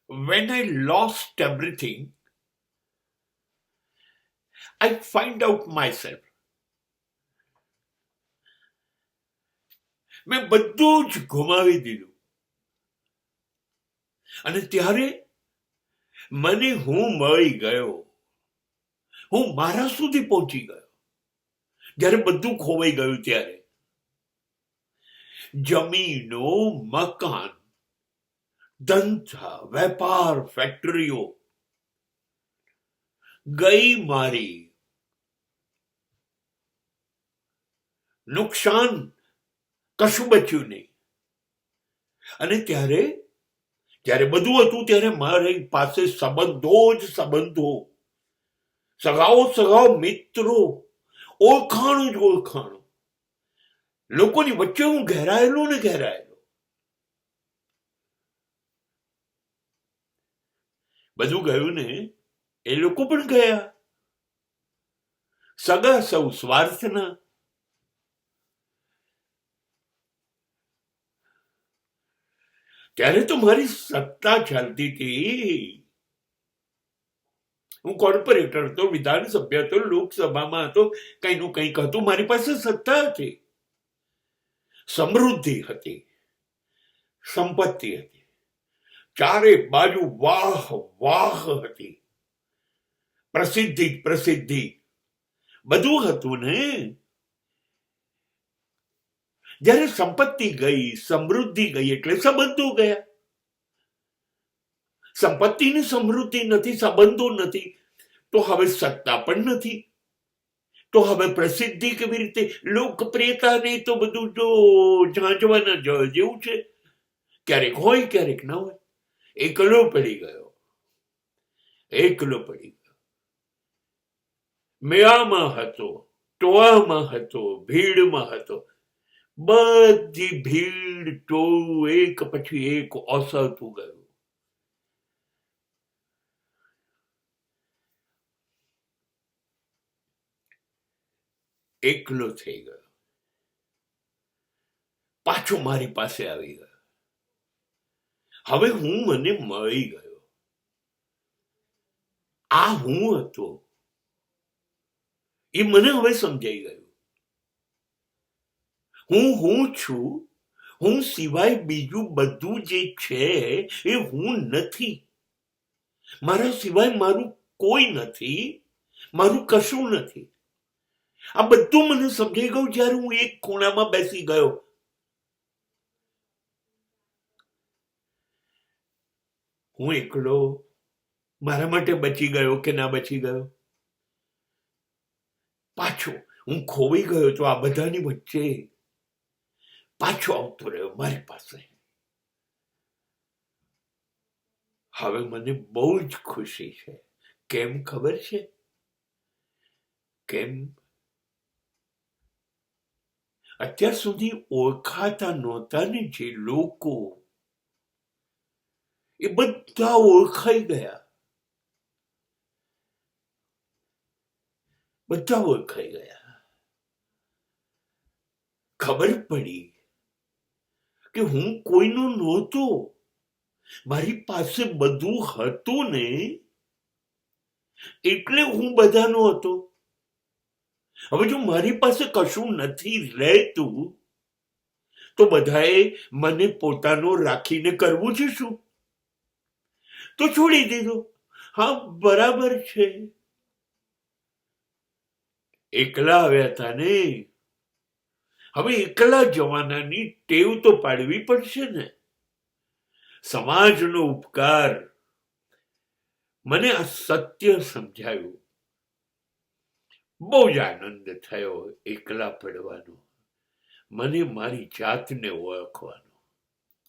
when I lost everything, I find out myself. મેં બધું જ ગુમાવી દીધું અને ત્યારે મને હું મળી ગયો, હું મારા સુધી પહોંચી ગયો. જ્યારે બધું ખોવાઈ ગયું ત્યારે જમીનો, મકાન, ધંધા, વેપાર, ફેક્ટરીઓ ગઈ મારી. નુકસાન કશું બચ્યું નહીં. અને ત્યારે જ્યારે બધું હતું ત્યારે મારી પાસે સંબંધો જ સંબંધો, સગાઓ મિત્રો, ઓળખાણું જ ઓળખાણું. લોકોની વચ્ચે હું ઘેરાયેલો ને ઘેરાયેલો. બધું ગયું ને એ લોકો પણ ગયા. સગા સૌ સ્વાર્થના. ત્યારે તો મારી સત્તા ચાલતી હતી. હું કોર્પોરેટર હતો, વિધાનસભ્ય હતો, લોકસભામાં હતો, કઈનું કંઈક હતું. મારી પાસે સત્તા હતી, સમૃદ્ધિ હતી, સંપત્તિ હતી, ચારે બાજુ વાહ વાહ હતી, પ્રસિદ્ધિ બધું હતું ને. જ્યારે સંપત્તિ ગઈ, સમૃદ્ધિ ગઈ એટલે સંબંધો ગયા. સંપત્તિ ને સમૃદ્ધિ નથી, સંબંધો નથી, તો હવે સત્તા પણ નથી. તો હવે પ્રસિદ્ધિ કેવી રીતે? લોકપ્રિયતા ને તો બધું જો ઝાંઝવાના જેવું છે. ક્યારેક હોય, ક્યારેક ના હોય. એકલો પડી ગયો. મેળામાં હતો, ટોળામાં હતો, ભીડમાં હતો. બધી ભીડ, ટોળું એક પછી એક ઓસરતું ગયું. એકલો થઈ ગયો. પાછો મારી પાસે આવી ગયો. હવે હું મને મળી ગયો. આ હું હતો એ મને હવે સમજાઈ ગયું. હું છું. હું સિવાય બીજું બધું જે છે એ હું નથી. મારા સિવાય મારું કોઈ નથી, મારું કશું નથી. આ બધું મને સમજાઈ ગયું જ્યારે હું એક ખૂણામાં બેસી ગયો. હું એકલો મારા માટે બચી ગયો કે ના બચી ગયો? પાછો હું ખોવાઈ ગયો તો આ બધાની વચ્ચે પાછો આવતો રહ્યો મારી પાસે. હવે મને બહુ જ ખુશી છે. કેમ ખબર છે? કેમ? અત્યાર સુધી ઓળખાતા નહોતા ને જે લોકો, એ બધા ઓળખાઈ ગયા. બધા ઓળખાઈ ગયા. ખબર પડી કે હું કોઈનો નહોતો. મારી પાસે બધું હતું ને એટલે હું બધાનો હતો. હવે જો મારી પાસે કશું નથી રહેતું તો બધાએ મને પોતાનો રાખીને કરવું છે શું? તો છોડી દીધો. હા, બરાબર છે. એકલા આવ્યા હતા ને, હવે એકલા જવાનાની ટેવ તો પાડવી પડશે ને. સમાજનો ઉપકાર. મને આ સત્ય સમજાયું. બહુ જ આનંદ થયો એકલા પડવાનો, મને મારી જાતને ઓળખવાનો.